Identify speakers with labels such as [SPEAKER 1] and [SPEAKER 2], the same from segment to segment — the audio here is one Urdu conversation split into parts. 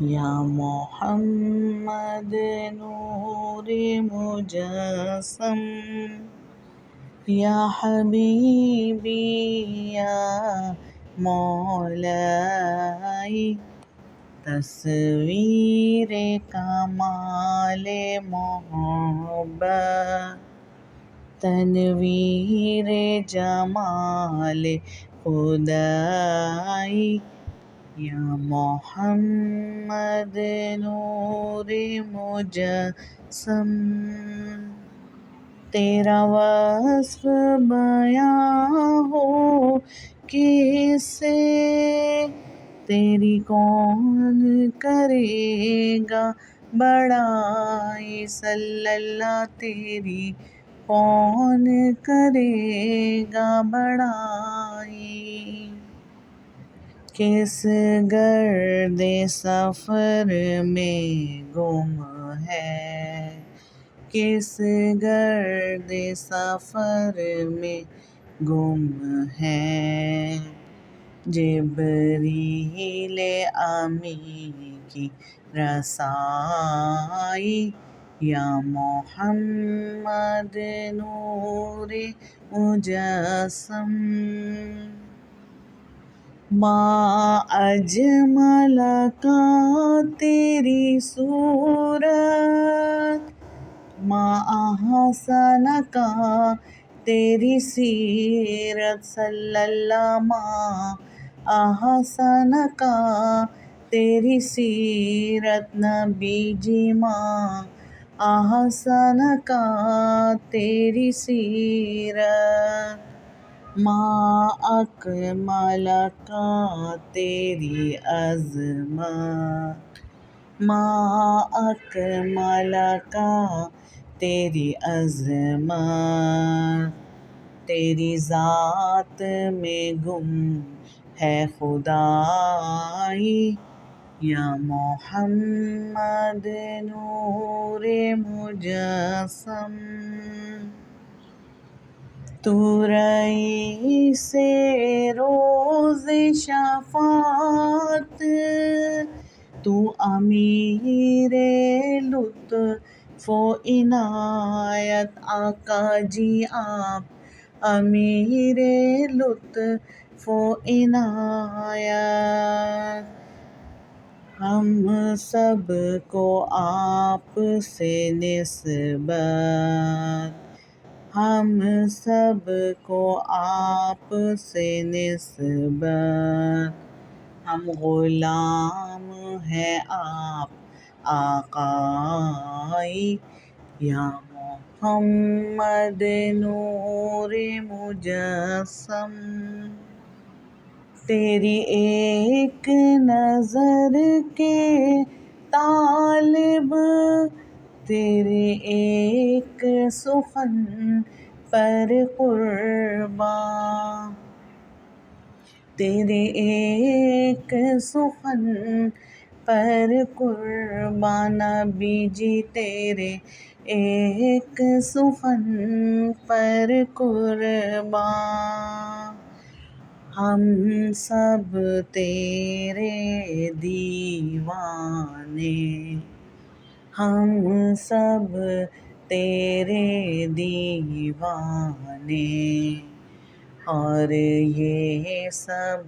[SPEAKER 1] یا محمد نور مجسم، یا حبیبی یا مولائی، تصویر کمال محبت، تنویر جمال خدائی، یا محمد نور مجسم۔ تیرا وصف بیاں ہو کس سے، تیری کون کرے گا بڑائی، صلی اللہ تیری کون کرے گا بڑائی۔ کس گرد سفر میں گم ہے، کس گرد سفر میں گم ہے، جبریل امین کی رسائی، یا محمد نور مجسم۔ ما اجمل کا تیری صورت، ما احسن کا تیری سیرت، صلی اللہ ما احسن کا تیری سیرت، نبی جی ما احسن کا تیری سیرت، ما اکمل کا تیری عظمت، ما اکمل کا تیری عظمت، تیری ذات میں گم ہے خدائی، یا محمد نور مجسم۔ تو رئیس روز شفاعت، تو امیر لطف و عنایت، آقا جی آپ امیر لطف و عنایت، ہم سب کو آپ سے نسبت، ہم سب کو آپ سے نسبت، ہم غلام ہیں آپ آقائی، یا محمد نور مجسم۔ تیری ایک نظر کے طالب، تیرے ایک سخن پر قرباں، تیرے ایک سخن پر قرباں، نبی جی تیرے ایک سخن پر قرباں، ہم سب تیرے دیوانے، ہم سب تیرے دیوانے، اور یہ سب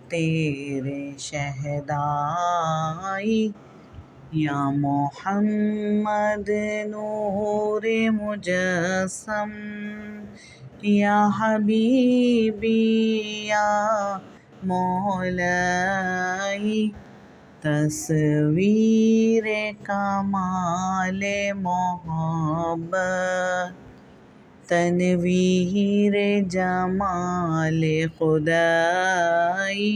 [SPEAKER 1] تیرے شہدائی، یا محمد نور مجسم، یا حبیبی یا مولائی، تصویر کمال محبت، تنویر جمال خدائی،